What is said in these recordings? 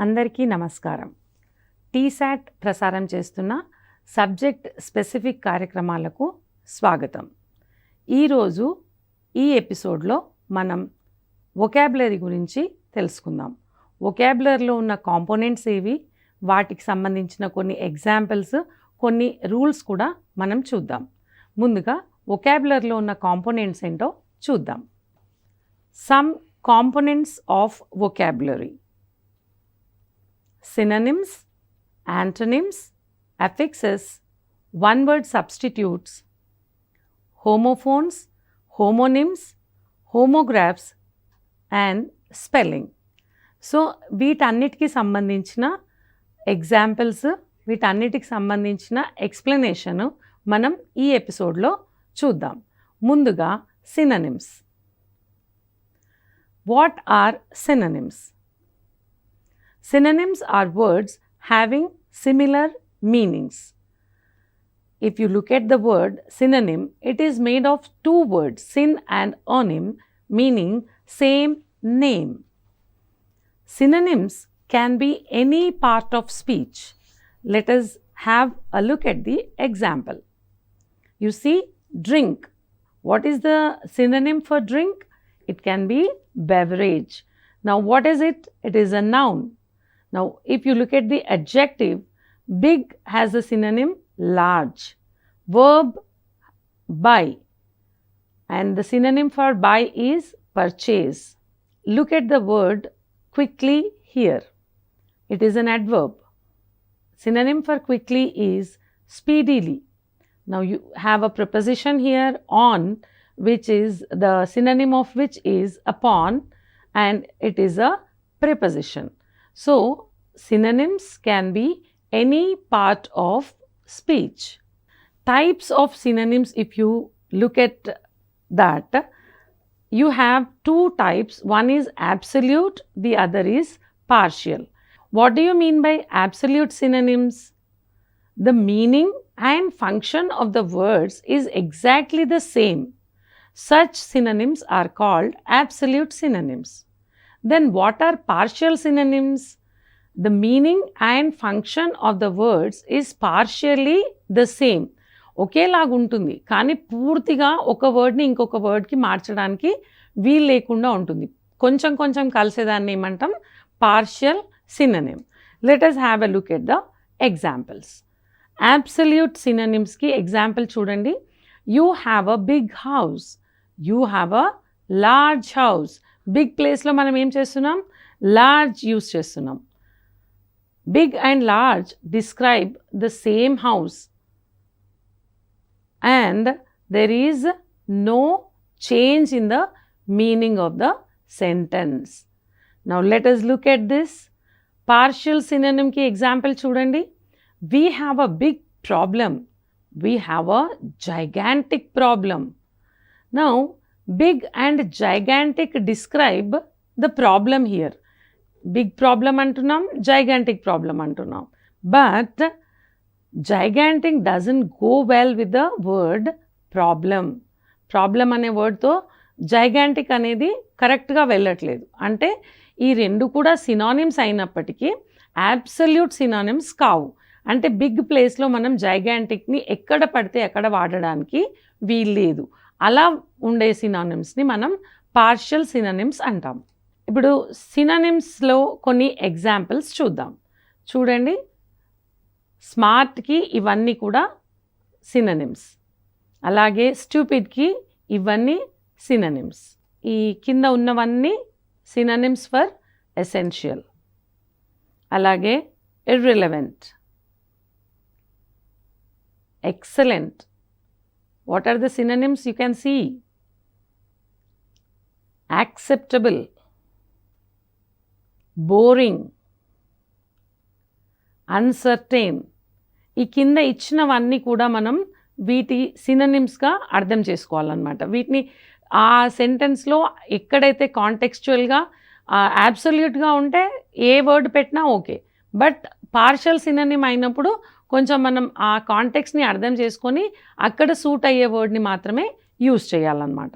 అందరికీ నమస్కారం. టీశాట్ ప్రసారం చేస్తున్న సబ్జెక్ట్ స్పెసిఫిక్ కార్యక్రమాలకు స్వాగతం. ఈరోజు ఈ ఎపిసోడ్లో మనం వొకాబులరీ గురించి తెలుసుకుందాం. వొకాబులరీలో ఉన్న కాంపోనెంట్స్ ఏవి, వాటికి సంబంధించిన కొన్ని ఎగ్జాంపుల్స్, కొన్ని రూల్స్ కూడా మనం చూద్దాం. ముందుగా వొకాబులరీలో ఉన్న కాంపోనెంట్స్ ఏంటో చూద్దాం. Some components of vocabulary: synonyms, antonyms, affixes, one-word substitutes, homophones, homonyms, homographs and spelling. So వీటన్నిటికి సంబంధించిన ఎగ్జాంపుల్స్, వీటన్నిటికి సంబంధించిన ఎక్స్ప్లెనేషన్ మనం ఈ ఎపిసోడ్లో చూద్దాం. ముందుగా synonyms. What are synonyms? Synonyms are words having similar meanings. If you look at the word synonym, it is made of two words, syn and onym, meaning same name. Synonyms can be any part of speech. Let us have a look at the example. You see, drink. What is the synonym for drink? It can be beverage. Now, what is it? It is a noun. Now, if you look at the adjective, big has the synonym large. Verb, buy. And the synonym for buy is purchase. Look at the word quickly here. It is an adverb. Synonym for quickly is speedily. Now, you have a preposition here, on, which is the synonym of which is upon, and it is a preposition. So, synonyms can be any part of speech. Types of synonyms, if you look at that, you have two types. One is absolute, the other is partial. What do you mean by absolute synonyms? The meaning and function of the words is exactly the same. Such synonyms are called absolute synonyms. Then what are partial synonyms? The meaning and function of the words is partially the same. ఒకేలాగా ఉంటుంది, కానీ పూర్తిగా ఒక వర్డ్ని ఇంకొక వర్డ్కి మార్చడానికి వీలు లేకుండా ఉంటుంది. కొంచెం కొంచెం కలిసేదాన్ని ఏమంటాం? Partial synonym. Let us have a look at the examples. Absolute సినోనిమ్స్కి ఎగ్జాంపుల్ చూడండి. You have a big house. You have a large house. Big ప్లేస్లో మనం ఏం చేస్తున్నాం? లార్జ్ యూస్ చేస్తున్నాం. Big and large describe the same house and there is no change in the meaning of the sentence. Now let us look at this. Partial synonym ki example chudandi. We have a big problem. We have a gigantic problem. Now big and gigantic describe the problem here. Big problem antunam, gigantic problem antunam. But gigantic doesn't go well with the word problem. Problem అనే వర్డ్తో gigantic అనేది కరెక్ట్గా వెళ్ళట్లేదు. అంటే ఈ రెండు కూడా synonyms అయినప్పటికీ absolute synonyms కావు. అంటే బిగ్ ప్లేస్లో మనం జైగాంటిక్ని ఎక్కడ పడితే ఎక్కడ వాడడానికి వీల్లేదు. అలా ఉండే సినానిమ్స్ని మనం పార్షియల్ సినానిమ్స్ అంటాం. ఇప్పుడు సినానిమ్స్లో కొన్ని ఎగ్జాంపుల్స్ చూద్దాం. చూడండి, స్మార్ట్కి ఇవన్నీ కూడా సిననిమ్స్. అలాగే స్టూపిడ్కి ఇవన్నీ సిననిమ్స్. ఈ కింద ఉన్నవన్నీ సిననిమ్స్ ఫర్ ఎసెన్షియల్. అలాగే irrelevant, excellent. What are the synonyms you can see? Acceptable, boring, uncertain. ఈ కింద ఇచ్చినవన్నీ కూడా మనం వీటి సిననిమ్స్గా అర్థం చేసుకోవాలన్నమాట. వీటిని ఆ సెంటెన్స్లో ఎక్కడైతే కాంటెక్స్చువల్గా అబ్సల్యూట్గా ఉంటే ఏ వర్డ్ పెట్టినా ఓకే. బట్ పార్షియల్ సిననిమ్ అయినప్పుడు కొంచెం మనం ఆ కాంటెక్స్ని అర్థం చేసుకొని అక్కడ సూట్ అయ్యే వర్డ్ని మాత్రమే యూజ్ చేయాలన్నమాట.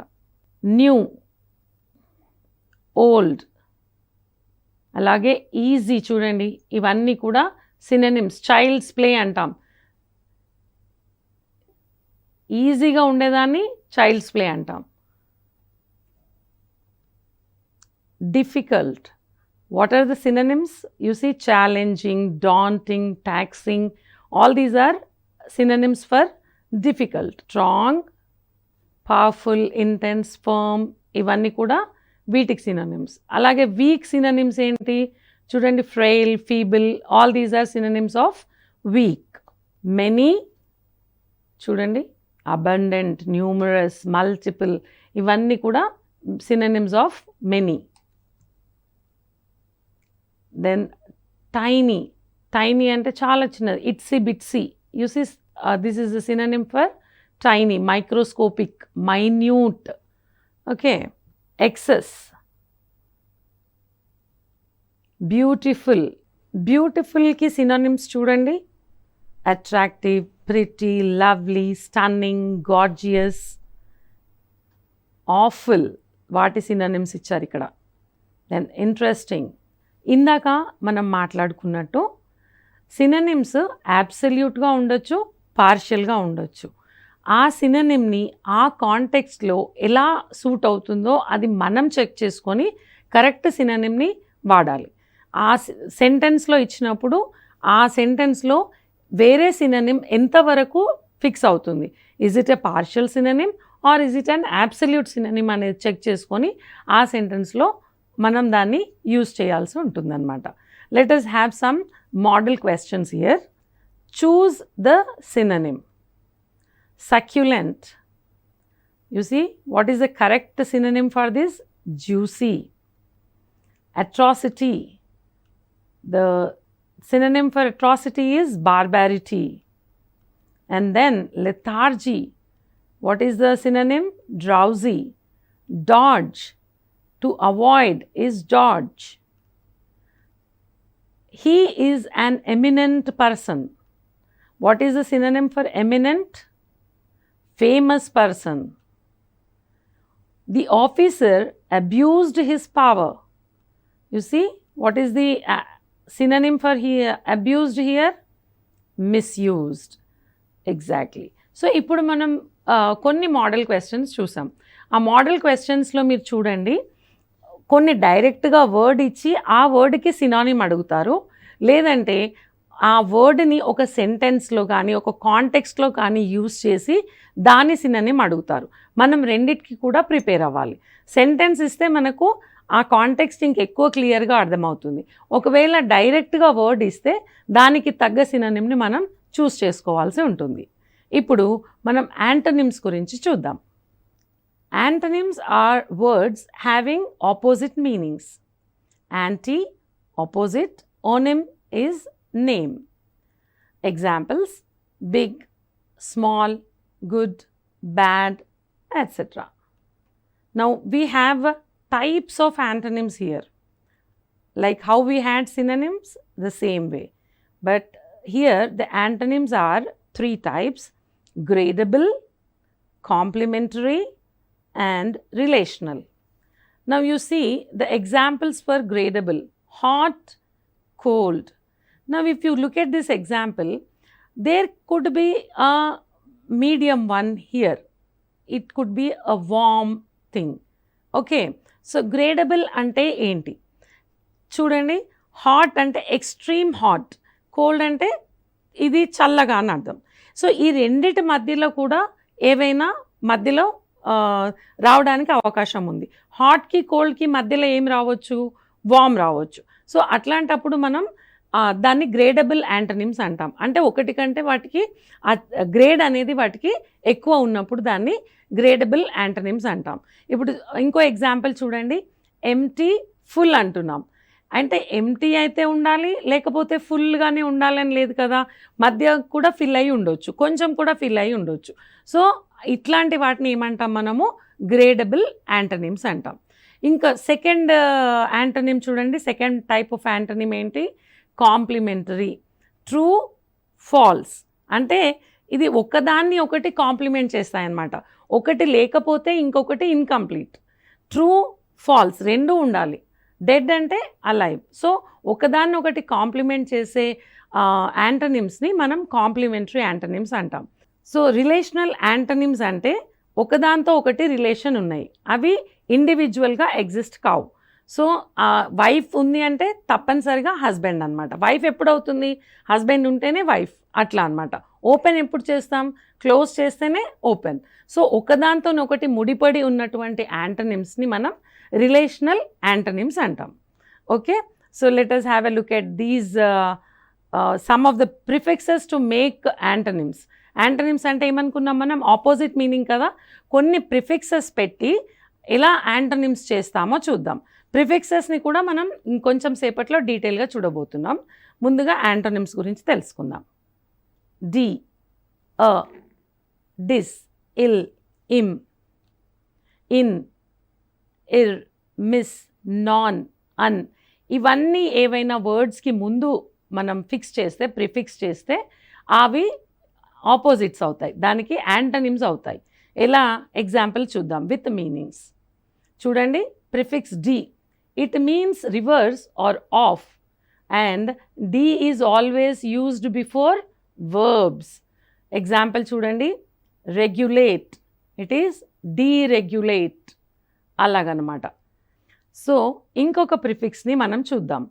న్యూ, ఓల్డ్, అలాగే ఈజీ చూడండి, ఇవన్నీ కూడా సినోనిమ్స్. చైల్డ్స్ ప్లే అంటాం, ఈజీగా ఉండేదాన్ని చైల్డ్స్ ప్లే అంటాం. Difficult, what are the synonyms? You see, challenging, daunting, taxing, all these are synonyms for difficult. Strong, powerful, intense, firm, ఇవన్నీ కూడా వీటికి synonyms. అలాగే వీక్ synonyms ఏంటి చూడండి, frail, feeble, all these are synonyms of weak. Many చూడండి, abundant, numerous, multiple, ఇవన్నీ కూడా synonyms of many. Then tiny, tiny అంటే చాలా చిన్నది, itsy bitsy. You see, this is a synonym for tiny, microscopic, minute. Okay, excess. Beautiful, beautiful కి synonyms చూడండి, attractive, pretty, lovely, stunning, gorgeous. Awful, వాటి synonyms ఇచ్చారు ఇక్కడ. Then interesting. ఇందాక మనం మాట్లాడుకున్నట్టు సినోనిమ్స్ అబ్సల్యూట్గా ఉండొచ్చు, పార్షియల్గా ఉండొచ్చు. ఆ సినోనిమ్ని ఆ కాంటెక్స్ట్లో ఎలా సూట్ అవుతుందో అది మనం చెక్ చేసుకొని కరెక్ట్ సినోనిమ్ని వాడాలి. ఆ సెంటెన్స్లో ఇచ్చినప్పుడు ఆ సెంటెన్స్లో వేరే సినోనిమ్ ఎంతవరకు ఫిక్స్ అవుతుంది, is it a partial synonym or is it an absolute synonym అనేది చెక్ చేసుకొని ఆ సెంటెన్స్లో మనం దాన్ని యూజ్ చేయాల్సి ఉంటుందన్నమాట. Let us have some model questions here. Choose the synonym. Succulent. You see, what is the correct synonym for this? Juicy. Atrocity. The synonym for atrocity is barbarity. And then lethargy. What is the synonym? Drowsy. Dodge. To avoid is dodge. He is an eminent person. What is the synonym for eminent? Famous person. The officer abused his power. You see, what is the synonym for abused here? Misused. Exactly. So, ఇప్పుడు మనం కొన్ని model questions చూసాం. ఆ model క్వశ్చన్స్లో మీరు చూడండి, కొన్ని డైరెక్ట్గా word ఇచ్చి ఆ వర్డ్కి సినానిమ్ అడుగుతారు, లేదంటే ఆ వర్డ్ని ఒక సెంటెన్స్లో కానీ ఒక కాంటెక్స్ట్లో కానీ యూజ్ చేసి దాని సినానిమ్ అడుగుతారు. మనం రెండిటికి కూడా ప్రిపేర్ అవ్వాలి. సెంటెన్స్ ఇస్తే మనకు ఆ కాంటెక్స్ట్ ఇంకెక్కువ క్లియర్గా అర్థమవుతుంది. ఒకవేళ డైరెక్ట్గా వర్డ్ ఇస్తే దానికి తగ్గ సినానిమ్ని మనం చూస్ చేసుకోవాల్సి ఉంటుంది. ఇప్పుడు మనం యాంటోనిమ్స్ గురించి చూద్దాం. Antonyms are words having opposite meanings. Anti, opposite, onym is name. Examples: big, small, good, bad, etc. Now we have types of antonyms here. Like how we had synonyms, the same way. But here the antonyms are three types: gradable, complementary, and relational. Now you see the examples for gradable: hot, cold. Now if you look at this example, there could be a medium one here. It could be a warm thing. Okay, so gradable ante enti చూడండి, hot అంటే extreme hot, cold అంటే ఇది చల్లగా అని అర్థం. So ఈ రెండిటి మధ్యలో కూడా ఏవైనా మధ్యలో రావడానికి అవకాశం ఉంది. హాట్కి కోల్డ్కి మధ్యలో ఏం రావచ్చు, వామ్ రావచ్చు. సో అట్లాంటప్పుడు మనం దాన్ని గ్రేడబుల్ యాంటనిమ్స్ అంటాం. అంటే ఒకటి కంటే వాటికి గ్రేడ్ అనేది వాటికి ఎక్కువ ఉన్నప్పుడు దాన్ని గ్రేడబుల్ యాంటనిమ్స్ అంటాం. ఇప్పుడు ఇంకో ఎగ్జాంపుల్ చూడండి, ఎంటీ, ఫుల్ అంటున్నాం. అంటే ఎంటీ అయితే ఉండాలి, లేకపోతే ఫుల్గానే ఉండాలని లేదు కదా, మధ్య కూడా ఫిల్ అయ్యి ఉండొచ్చు, కొంచెం కూడా ఫిల్ అయ్యి ఉండొచ్చు. సో ఇట్లాంటి వాటిని ఏమంటాం మనము, గ్రేడబుల్ యాంటనిమ్స్ అంటాం. ఇంకా సెకండ్ యాంటనిమ్ చూడండి, సెకండ్ టైప్ ఆఫ్ యాంటనిమ్ ఏంటి, కాంప్లిమెంటరీ. ట్రూ, ఫాల్స్ అంటే ఇది ఒకదాన్ని ఒకటి కాంప్లిమెంట్ చేస్తాయన్నమాట. ఒకటి లేకపోతే ఇంకొకటి ఇన్కంప్లీట్. ట్రూ, ఫాల్స్ రెండు ఉండాలి. డెడ్ అంటే అలైవ్. సో ఒకదాన్ని ఒకటి కాంప్లిమెంట్ చేసే యాంటనిమ్స్ని మనం కాంప్లిమెంటరీ యాంటనిమ్స్ అంటాం. సో రిలేషనల్ యాంటనిమ్స్ అంటే ఒకదాంతో ఒకటి రిలేషన్ ఉన్నాయి, అవి ఇండివిజువల్గా ఎగ్జిస్ట్ కావు. సో వైఫ్ ఉంది అంటే తప్పనిసరిగా హస్బెండ్ అనమాట. వైఫ్ ఎప్పుడు అవుతుంది? హస్బెండ్ ఉంటేనే వైఫ్, అట్లా అనమాట. ఓపెన్ ఎప్పుడు చేస్తాం? క్లోజ్ చేస్తేనే ఓపెన్. సో ఒకదాంతో ఒకటి ముడిపడి ఉన్నటువంటి యాంటనిమ్స్ని మనం రిలేషనల్ యాంటనిమ్స్ అంటాం. Okay, so let us have a look at these some of the prefixes to make antonyms. Antonyms అంటే ఏమనుకున్నాం మనం? ఆపోజిట్ మీనింగ్ కదా. కొన్ని ప్రిఫిక్సెస్ పెట్టి ఎలా యాంటనిమ్స్ చేస్తామో చూద్దాం. ప్రిఫిక్సెస్ని కూడా మనం ఇంకొంచెం సేపట్లో డీటెయిల్గా చూడబోతున్నాం. ముందుగా యాంటనిమ్స్ గురించి తెలుసుకుందాం. De, a, dis, il, im, in, ir, mis, non, un, ఇవన్నీ ఏవైనా వర్డ్స్కి ముందు మనం ఫిక్స్ చేస్తే, ప్రిఫిక్స్ చేస్తే అవి ఆపోజిట్స్ అవుతాయి, దానికి యాంటనిమ్స్ అవుతాయి. ఎలా? ఎగ్జాంపుల్ చూద్దాం విత్ మీనింగ్స్. చూడండి, prefix de, it means reverse or off, and de is always used before verbs. Example చూడండి, రెగ్యులేట్, ఇట్ ఈస్ డీరెగ్యులేట్, అలాగనమాట. సో ఇంకొక ప్రిఫిక్స్ని మనం చూద్దాం,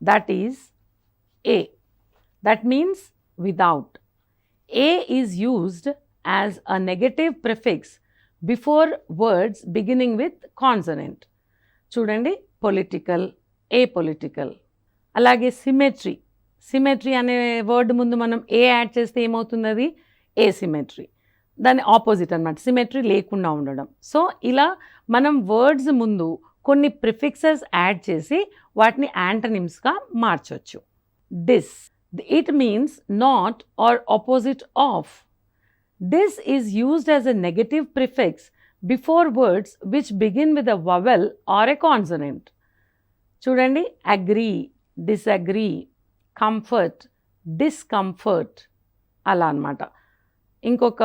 that is a, that means without. A is used as a negative prefix before words beginning with consonant. చూడండి, political, apolitical. అలాగే symmetry, symmetry అనే word ముందు మనం ఏ యాడ్ చేస్తే ఏమవుతుంది? అది ఏసిమెట్రీ, దాని ఆపోజిట్ అనమాట, సిమెట్రీ లేకుండా ఉండడం. సో ఇలా మనం వర్డ్స్ ముందు కొన్ని ప్రిఫిక్సెస్ యాడ్ చేసి వాటిని యాంటనిమ్స్గా మార్చవచ్చు. డిస్, it means not or opposite of. This is used as a negative prefix before words which begin with a vowel or a consonant. చూడండి, agree, disagree, comfort, discomfort, అలా అన్నమాట. ఇంకొక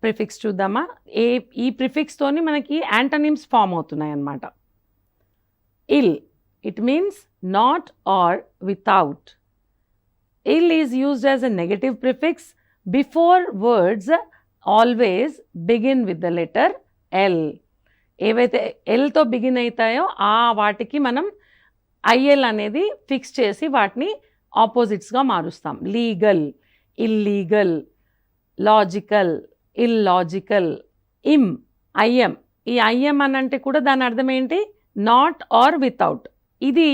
ప్రిఫిక్స్ చూద్దామా? ఈ ప్రిఫిక్స్తోని మనకి యాంటనిమ్స్ ఫామ్ అవుతున్నాయి అన్నమాట. Il, it means not or without. Ill is used as a negative prefix before words always begin with the letter L. ఏవైతే ఎల్తో బిగిన్ అవుతాయో ఆ వాటికి మనం ఐఎల్ అనేది ఫిక్స్ చేసి వాటిని ఆపోజిట్స్గా మారుస్తాం. Legal, illegal, logical, illogical. Im, IM, ఈ ఐఎం అని అంటే కూడా దాని అర్థం ఏంటి? Not or without. ఇది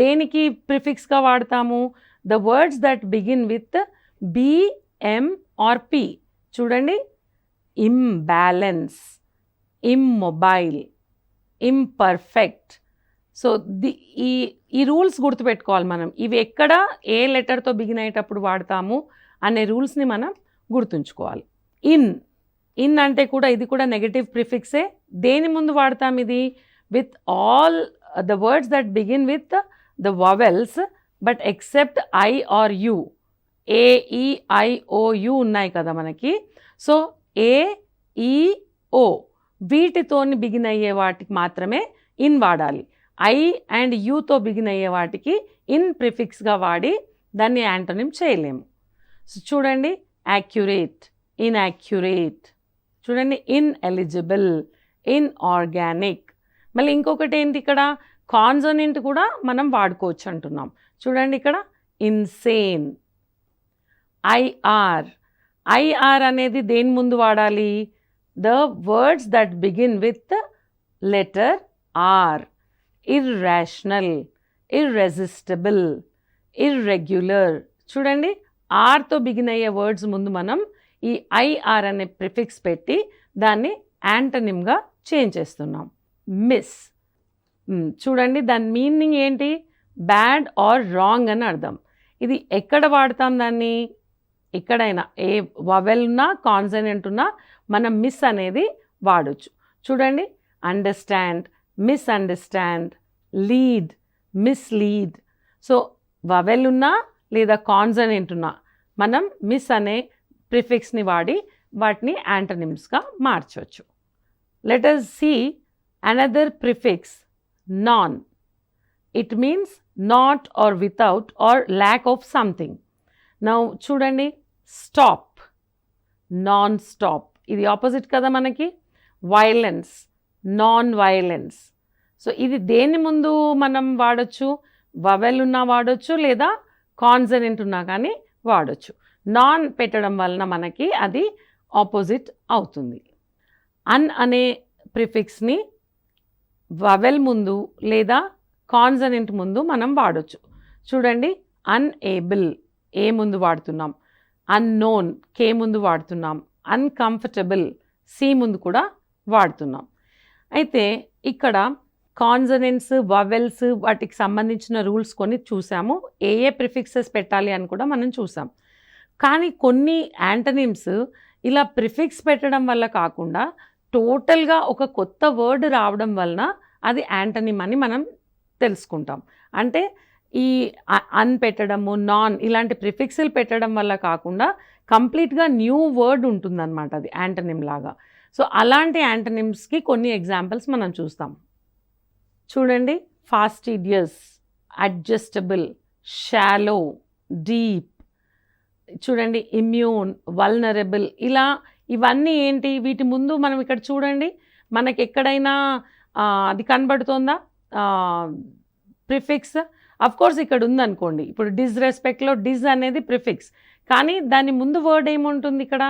దేనికి ప్రిఫిక్స్గా వాడతాము? the words that begin with B, M or P. చూడండి, imbalance, immobile, imperfect. సో ఈ రూల్స్ గుర్తుపెట్టుకోవాలి మనం. ఇవి ఎక్కడ ఏ లెటర్తో బిగిన్ అయ్యేటప్పుడు వాడతాము అనే రూల్స్ని మనం గుర్తుంచుకోవాలి. ఇన్ అంటే కూడా ఇది కూడా నెగటివ్ ప్రిఫిక్సే. దేని ముందు వాడతాం ఇది? With all the words that begin with the vowels but except I or U. A, E, I, oh, you ఉన్నాయి కదా మనకి. సో ఏ, ఈ, ఓ వీటితోని బిగిన్ అయ్యే వాటికి మాత్రమే ఇన్ వాడాలి. ఐ అండ్ యూతో బిగిన్ అయ్యే వాటికి ఇన్ ప్రిఫిక్స్గా వాడి దాన్ని యాంటోనిమ్ చేయలేము. సో చూడండి, యాక్యురేట్, ఇన్యాక్యురేట్. చూడండి, ఇన్ఎలిజిబుల్, ఇన్ఆర్గానిక్. మళ్ళీ ఇంకొకటి ఏంటి ఇక్కడ? కాన్సోనెంట్ కూడా మనం వాడుకోవచ్చు అంటున్నాం. చూడండి ఇక్కడ, ఇన్సేన్. ఐఆర్, ఐఆర్ అనేది దేని ముందు వాడాలి? The words that begin with letter R. Irrational, irresistible, irregular. చూడండి, ఆర్తో బిగిన్ అయ్యే వర్డ్స్ ముందు మనం ఈ ఐఆర్ అనే ప్రిఫిక్స్ పెట్టి దాన్ని యాంటనిమ్గా చేంజ్ చేస్తున్నాం. మిస్, చూడండి దాని మీనింగ్ ఏంటి? బ్యాడ్ ఆర్ రాంగ్ అని అర్థం. ఇది ఎక్కడ వాడతాం దాన్ని? ఎక్కడైనా ఏ వవెల్ ఉన్నా కాన్సనెంట్ ఉన్నా మనం మిస్ అనేది వాడచ్చు. చూడండి, understand, misunderstand, lead, mislead. So vowel ఉన్నా లేదా కాన్సనెంట్ ఉన్నా మనం మిస్ అనే ప్రిఫిక్స్ని వాడి వాటిని యాంటనిమ్స్గా మార్చవచ్చు. Let us see another prefix, non. It means not or without or lack of something. Now చూడండి, స్టాప్, నాన్ స్టాప్, ఇది ఆపోజిట్ కదా మనకి. Violence, non violence. సో ఇది దేని ముందు మనం వాడచ్చు? వవెల్ ఉన్నా వాడచ్చు, లేదా కాన్సనెంట్ ఉన్నా కానీ వాడచ్చు. నాన్ పెట్టడం వలన మనకి అది ఆపోజిట్ అవుతుంది. అన్ అనే ప్రిఫిక్స్ని వవెల్ ముందు లేదా కాన్సనెంట్ ముందు మనం వాడచ్చు. చూడండి, అన్ఏబుల్ ఏ ముందు వాడుతున్నాం, అన్నోన్ కే ముందు వాడుతున్నాం, అన్కంఫర్టబుల్ సి ముందు కూడా వాడుతున్నాం. అయితే ఇక్కడ కాన్సనెంట్స్, వవెల్స్ వాటికి సంబంధించిన రూల్స్ కొన్ని చూసాము. ఏ ప్రిఫిక్సెస్ పెట్టాలి అని కూడా మనం చూసాం. కానీ కొన్ని యాంటనిమ్స్ ఇలా ప్రిఫిక్స్ పెట్టడం వల్ల కాకుండా టోటల్గా ఒక కొత్త వర్డ్ రావడం వలన అది యాంటనిమ్ అని మనం తెలుసుకుంటాం. అంటే ఈ అన్ పెట్టడము, నాన్ ఇలాంటి ప్రిఫిక్స్లు పెట్టడం వల్ల కాకుండా కంప్లీట్గా న్యూ వర్డ్ ఉంటుందన్నమాట, అది యాంటనిమ్ లాగా. సో అలాంటి యాంటనిమ్స్కి కొన్ని ఎగ్జాంపుల్స్ మనం చూస్తాం. చూడండి, ఫాస్టిడియస్, అడ్జస్టబుల్, షాలో, డీప్. చూడండి, ఇమ్యూన్, వల్నరబుల్. ఇలా ఇవన్నీ ఏంటి? వీటి ముందు మనం ఇక్కడ చూడండి, మనకి ఎక్కడైనా అది కనబడుతోందా ప్రిఫిక్స్? కోర్స్ ఇక్కడ ఉందనుకోండి. ఇప్పుడు డిస్రెస్పెక్ట్లో డిస్ అనేది ప్రిఫిక్స్, కానీ దాని ముందు వర్డ్ ఏముంటుంది ఇక్కడ?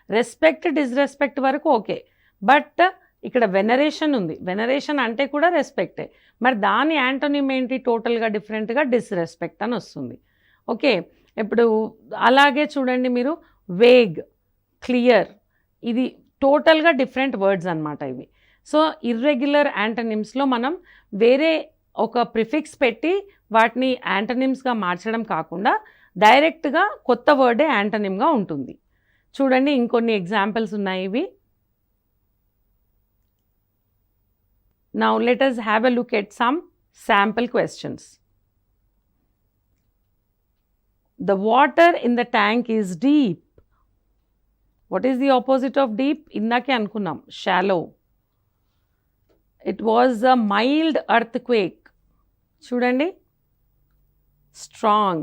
రెస్పెక్ట్, డిస్రెస్పెక్ట్ వరకు ఓకే, బట్ ఇక్కడ వెనరేషన్ ఉంది. వెనరేషన్ అంటే కూడా రెస్పెక్టే. మరి దాని యాంటోనిమ్ ఏంటి? టోటల్గా డిఫరెంట్గా డిస్రెస్పెక్ట్ అని వస్తుంది. ఓకే, ఇప్పుడు అలాగే చూడండి మీరు, వేగ్, క్లియర్, ఇది టోటల్గా డిఫరెంట్ వర్డ్స్ అన్నమాట ఇవి. సో ఇర్రెగ్యులర్ యాంటనిమ్స్లో మనం వేరే ఒక ప్రిఫిక్స్ పెట్టి వాటిని యాంటనిమ్స్గా మార్చడం కాకుండా డైరెక్ట్గా కొత్త వర్డే యాంటనిమ్గా ఉంటుంది. చూడండి, ఇంకొన్ని ఎగ్జాంపుల్స్ ఉన్నాయి ఇవి. Now let us have a look at some sample questions. The water in the tank is deep. What is the opposite of deep? ఇందాకే అనుకున్నాం, shallow. It was a mild earthquake. చూడండి, strong.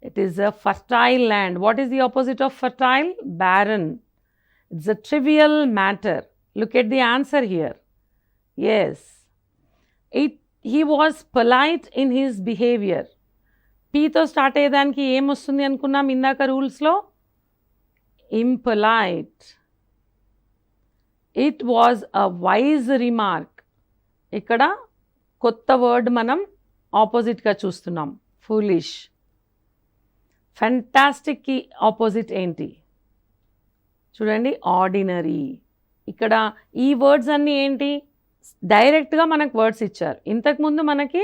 It is a fertile land. What is the opposite of fertile? Barren. It's a trivial matter. Look at the answer here. Yes. He was polite in his behavior. P తో start అయ్యేదానికి ఏమొస్తుంది అనుకున్నాం ఇందాక రూల్స్లో? Impolite. It was a wise remark. ఇక్కడ కొత్త word మనం ఆపోజిట్గా చూస్తున్నాం, ఫూలిష్. ఫెంటాస్టిక్కి ఆపోజిట్ ఏంటి? చూడండి, ఆర్డినరీ. ఇక్కడ ఈ వర్డ్స్ అన్నీ ఏంటి? డైరెక్ట్గా మనకు వర్డ్స్ ఇచ్చారు, ఇంతకుముందు మనకి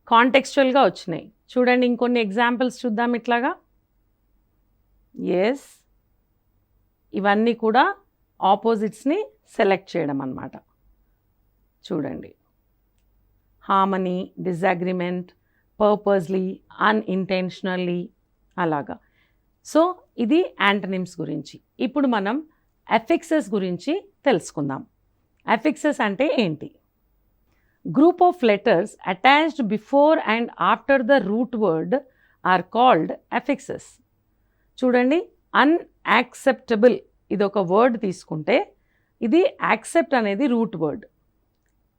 కాంటెక్స్చువల్గా వచ్చినాయి. చూడండి, ఇంకొన్ని ఎగ్జాంపుల్స్ చూద్దాం ఇట్లాగా. ఎస్, ఇవన్నీ కూడా ఆపోజిట్స్ని సెలెక్ట్ చేయడం అన్నమాట. చూడండి, హార్మనీ, డిజగ్రిమెంట్, పర్పస్లీ, అన్ఇంటెన్షనల్లీ, అలాగా. సో ఇది యాంటనిమ్స్ గురించి. ఇప్పుడు మనం అఫిక్సెస్ గురించి తెలుసుకుందాం. అఫిక్సెస్ అంటే ఏంటి? Group of letters attached before and after the root word or called affixes. చూడండి, అన్యాక్సెప్టబుల్ ఇది ఒక వర్డ్ తీసుకుంటే, ఇది యాక్సెప్ట్ అనేది రూట్ వర్డ్.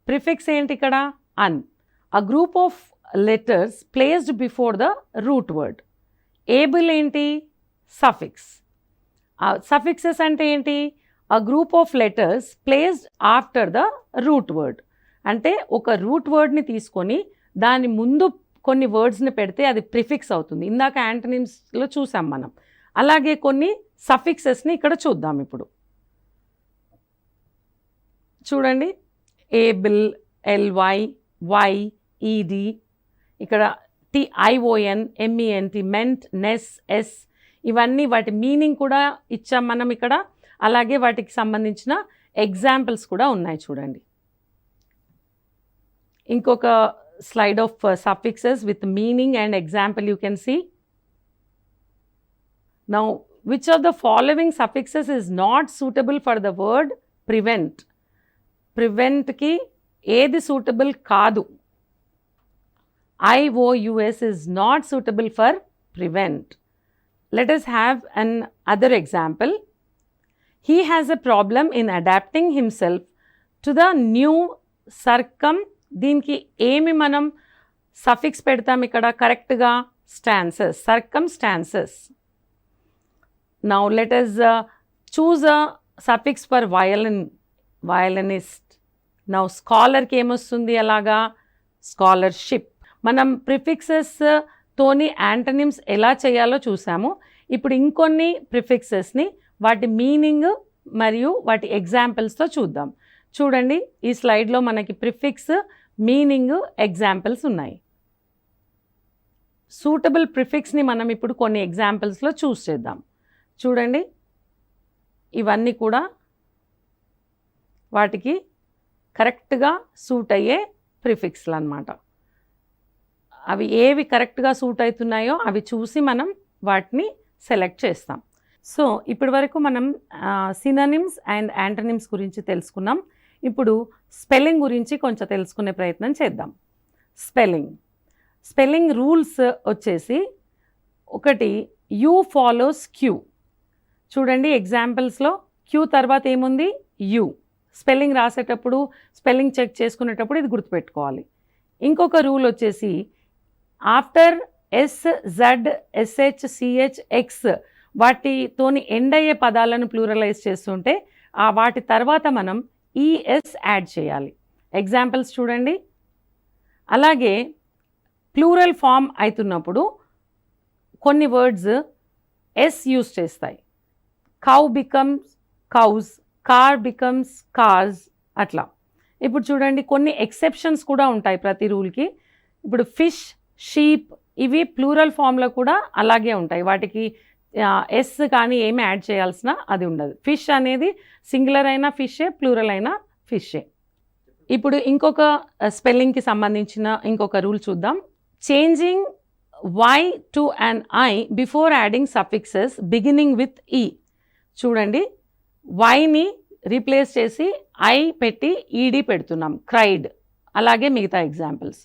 ప్రిఫిక్స్ ఏంటి ఇక్కడ? అన్. ఆ group of letters placed before the root word. Able ఏంటి? సఫిక్స్. సఫిక్సెస్ అంటే ఏంటి? ఆ group of letters placed after the root word. అంటే ఒక రూట్ వర్డ్ని తీసుకొని దాని ముందు కొన్ని వర్డ్స్ని పెడితే అది ప్రిఫిక్స్ అవుతుంది. ఇందాక యాంటనిమ్స్లో చూసాం మనం. అలాగే కొన్ని సఫిక్సెస్ని ఇక్కడ చూద్దాం ఇప్పుడు. చూడండి, ఏబుల్, ఎల్వై, వై, ఈడి, ఇక్కడ TION, MENT, meant, Nes, yes, ఇవన్నీ వాటి మీనింగ్ కూడా ఇచ్చాం మనం ఇక్కడ. అలాగే వాటికి సంబంధించిన ఎగ్జాంపుల్స్ కూడా ఉన్నాయి చూడండి. ఇంకొక slide of suffixes with meaning and example you can see. Now which of the following suffixes is not suitable for the word prevent? ప్రివెంట్కి ఏది సూటబుల్ కాదు? IOUS is not suitable for prevent. Let us have another example. He has a problem in adapting himself to the new దీనికి ఏమి మనం suffix పెడతాం ఇక్కడ కరెక్ట్గా? స్టాన్సెస్, circumstances. Now let us choose a suffix for violinist. Now స్కాలర్కి ఏమొస్తుంది అలాగా? Scholarship. మనం prefixes తోని యాంటనిమ్స్ ఎలా చేయాలో చూసాము. ఇప్పుడు ఇంకొన్ని ప్రిఫిక్సెస్ని వాటి మీనింగ్ మరియు వాటి ఎగ్జాంపుల్స్తో చూద్దాం. చూడండి, ఈ స్లైడ్లో మనకి ప్రిఫిక్స్, మీనింగ్, ఎగ్జాంపుల్స్ ఉన్నాయి. సూటబుల్ ప్రిఫిక్స్ని మనం ఇప్పుడు కొన్ని ఎగ్జాంపుల్స్లో చూస్ చేద్దాం. చూడండి, ఇవన్నీ కూడా వాటికి కరెక్ట్గా సూట్ అయ్యే ప్రిఫిక్స్లు అన్నమాట. అవి ఏవి కరెక్ట్గా సూట్ అవుతున్నాయో అవి చూసి మనం వాటిని సెలెక్ట్ చేస్తాం. సో ఇప్పటి వరకు మనం సినోనిమ్స్ అండ్ యాంటనిమ్స్ గురించి తెలుసుకున్నాం. ఇప్పుడు స్పెల్లింగ్ గురించి కొంచెం తెలుసుకునే ప్రయత్నం చేద్దాం. స్పెల్లింగ్ రూల్స్ వచ్చేసి, ఒకటి, యూ ఫాలోస్ క్యూ. చూడండి ఎగ్జాంపుల్స్లో క్యూ తర్వాత ఏముంది? యూ. స్పెల్లింగ్ రాసేటప్పుడు, స్పెల్లింగ్ చెక్ చేసుకునేటప్పుడు ఇది గుర్తుపెట్టుకోవాలి. ఇంకొక రూల్ వచ్చేసి, after S, Z, SH, CH, X వాటితోని ఎండ్ అయ్యే పదాలను ప్లూరలైజ్ చేస్తుంటే వాటి తర్వాత మనం ఈఎస్ యాడ్ చేయాలి. ఎగ్జాంపుల్స్ చూడండి. అలాగే ప్లూరల్ ఫామ్ అవుతున్నప్పుడు కొన్ని వర్డ్స్ ఎస్ యూస్ చేస్తాయి. Cow becomes cows, car becomes cars, అట్లా. ఇప్పుడు చూడండి, కొన్ని ఎక్సెప్షన్స్ కూడా ఉంటాయి ప్రతి రూల్కి. ఇప్పుడు ఫిష్, షీప్ ఇవి ప్లూరల్ ఫామ్లో కూడా అలాగే ఉంటాయి. వాటికి ఎస్ కానీ ఏమి యాడ్ చేయాల్సిన అది ఉండదు. ఫిష్ అనేది సింగులర్ అయినా ఫిషే, ప్లూరల్ అయినా ఫిషే. ఇప్పుడు ఇంకొక స్పెల్లింగ్కి సంబంధించిన ఇంకొక రూల్ చూద్దాం. Changing Y to an I before adding suffixes beginning with E. చూడండి, వైని రీప్లేస్ చేసి ఐ పెట్టి ఈడీ పెడుతున్నాం, క్రైడ్. అలాగే మిగతా ఎగ్జాంపుల్స్.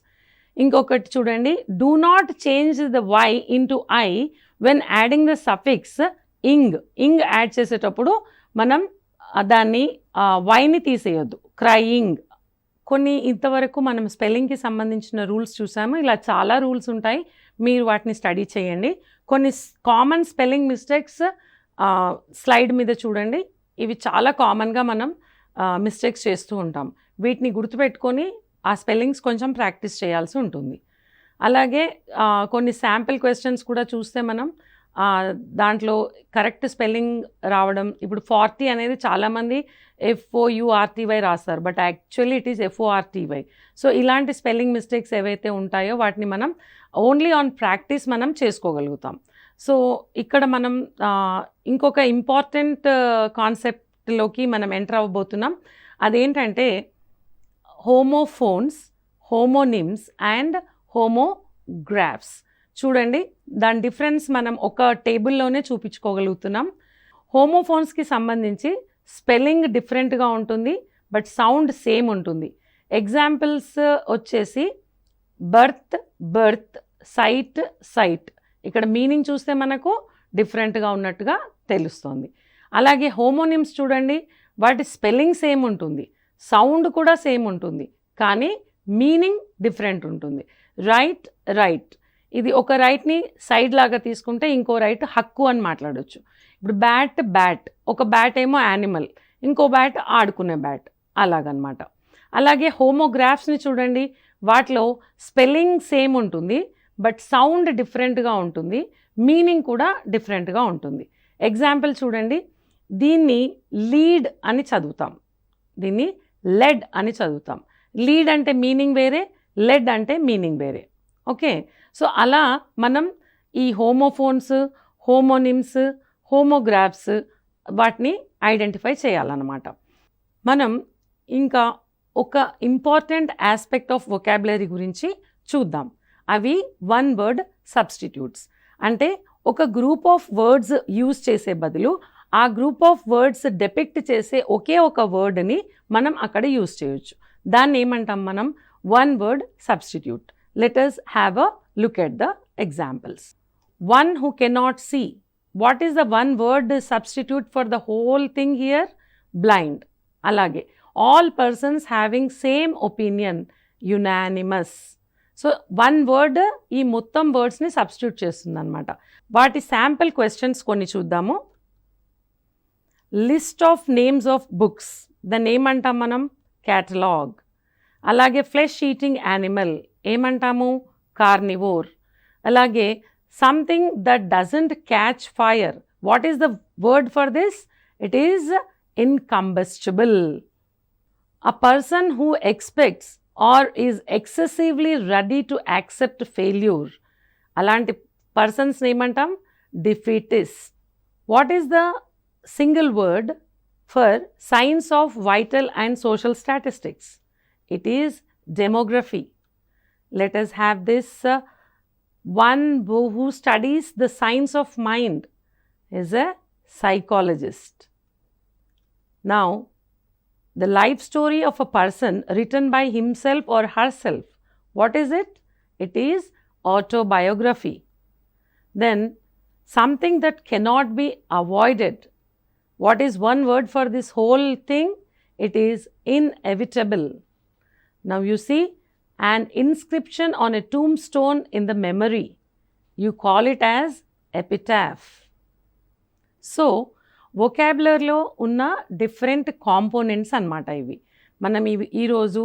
ఇంకొకటి చూడండి, do not change the Y into I when adding the suffix ing. Ing add చేసేటప్పుడు మనం దాన్ని వైని తీసేయొద్దు, క్రయింగ్. కొన్ని ఇంతవరకు మనం స్పెల్లింగ్కి సంబంధించిన రూల్స్ చూసాము. ఇలా చాలా రూల్స్ ఉంటాయి, మీరు వాటిని స్టడీ చేయండి. కొన్ని కామన్ స్పెల్లింగ్ మిస్టేక్స్ స్లైడ్ మీద చూడండి. ఇవి చాలా కామన్గా మనం మిస్టేక్స్ చేస్తూ ఉంటాం. వీటిని గుర్తుపెట్టుకొని ఆ స్పెల్లింగ్స్ కొంచెం ప్రాక్టీస్ చేయాల్సి ఉంటుంది. అలాగే కొన్ని శాంపిల్ క్వశ్చన్స్ కూడా చూస్తే మనం దాంట్లో కరెక్ట్ స్పెల్లింగ్ రావడం. ఇప్పుడు 40 అనేది చాలామంది FOURTY రాస్తారు, but actually it is FORTY. So ఇలాంటి స్పెల్లింగ్ మిస్టేక్స్ ఏవైతే ఉంటాయో వాటిని మనం ఓన్లీ ఆన్ ప్రాక్టీస్ మనం చేసుకోగలుగుతాం. సో ఇక్కడ మనం ఇంకొక ఇంపార్టెంట్ కాన్సెప్ట్లోకి మనం ఎంటర్ అవ్వబోతున్నాం. అదేంటంటే హోమోఫోన్స్, హోమోనిమ్స్ అండ్ హోమోగ్రాఫ్స్. చూడండి, దాని డిఫరెన్స్ మనం ఒక టేబుల్లోనే చూపించుకోగలుగుతున్నాం. హోమోఫోన్స్కి సంబంధించి స్పెల్లింగ్ డిఫరెంట్గా ఉంటుంది, బట్ సౌండ్ సేమ్ ఉంటుంది. ఎగ్జాంపుల్స్ వచ్చేసి బర్త్, బర్త్, సైట్, సైట్. ఇక్కడ మీనింగ్ చూస్తే మనకు డిఫరెంట్గా ఉన్నట్టుగా తెలుస్తుంది. అలాగే హోమోనిమ్స్ చూడండి, వాటి స్పెల్లింగ్ సేమ్ ఉంటుంది, సౌండ్ కూడా సేమ్ ఉంటుంది, కానీ మీనింగ్ డిఫరెంట్ ఉంటుంది. Right, right. ఇది ఒక రైట్ని సైడ్ లాగా తీసుకుంటే ఇంకో రైట్ హక్కు అని మాట్లాడవచ్చు. ఇప్పుడు బ్యాట్, బ్యాట్. ఒక బ్యాట్ ఏమో యానిమల్, ఇంకో బ్యాట్ ఆడుకునే బ్యాట్, అలాగనమాట. అలాగే హోమోగ్రాఫ్స్ని చూడండి, వాటిలో స్పెల్లింగ్ సేమ్ ఉంటుంది, బట్ సౌండ్ డిఫరెంట్గా ఉంటుంది, మీనింగ్ కూడా డిఫరెంట్గా ఉంటుంది. ఎగ్జాంపుల్ చూడండి, దీన్ని లీడ్ అని చదువుతాం, దీన్ని లెడ్ అని చదువుతాం. లీడ్ అంటే మీనింగ్ వేరే, లెడ్ అంటే మీనింగ్ వేరే. ఓకే, సో అలా మనం ఈ హోమోఫోన్స్, హోమోనిమ్స్, హోమోగ్రాఫ్స్ వాటిని ఐడెంటిఫై చేయాలన్నమాట. మనం ఇంకా ఒక ఇంపార్టెంట్ ఆస్పెక్ట్ ఆఫ్ వొకాబులరీ గురించి చూద్దాం. అవి వన్ వర్డ్ సబ్స్టిట్యూట్స్. అంటే ఒక గ్రూప్ ఆఫ్ వర్డ్స్ యూజ్ చేసే బదులు ఆ గ్రూప్ ఆఫ్ వర్డ్స్ డెపిక్ట్ చేసే ఒకే ఒక వర్డ్ని మనం అక్కడ యూజ్ చేయొచ్చు. దాన్ని ఏమంటాం మనం? One word substitute. Let us have a look at the examples. One who cannot see. What is the one word substitute for the whole thing here? Blind. Alage. All persons having same opinion. Unanimous. So one word ఈ మొత్తం వర్డ్స్ని substitute చేస్తుంది అనమాట. వాటి sample questions కొన్ని చూద్దాము. List of names of books. దాన్ని ఏమంటాం మనం? క్యాటలాగ్. అలాగే ఫ్లెష్ ఈటింగ్ యానిమల్ ఏమంటాము? కార్నివోర్. అలాగే something that doesn't catch fire. What is the word for this? It is incombustible. A person who expects or is excessively ready to accept failure. అలాంటి persons ఏమంటాం? Defeatist. What is the single word for science of vital and social statistics? It is demography. Let us have this one who studies the science of mind is a psychologist. Now the life story of a person written by himself or herself. What is it? It is autobiography. Then something that cannot be avoided. What is one word for this whole thing? It is inevitable. Now you see, an inscription on a tombstone in the memory. You call it as epitaph. So వొకాబులరీలో ఉన్న different components అన్నమాట ఇవి. మనం ఈరోజు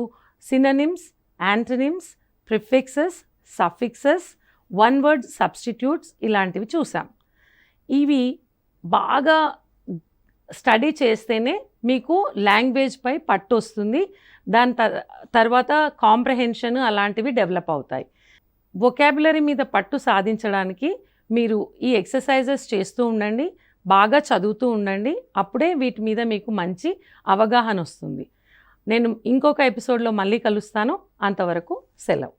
synonyms, antonyms, prefixes, suffixes, one word substitutes ఇలాంటివి చూసాం. ఇవి బాగా study చేస్తేనే మీకు లాంగ్వేజ్పై పట్టు వస్తుంది. దాని తర్వాత కాంప్రహెన్షన్ అలాంటివి డెవలప్ అవుతాయి. వొకాబులరీ మీద పట్టు సాధించడానికి మీరు ఈ ఎక్సర్సైజెస్ చేస్తూ ఉండండి, బాగా చదువుతూ ఉండండి. అప్పుడే వీటి మీద మీకు మంచి అవగాహన వస్తుంది. నేను ఇంకొక ఎపిసోడ్లో మళ్ళీ కలుస్తాను. అంతవరకు సెలవు.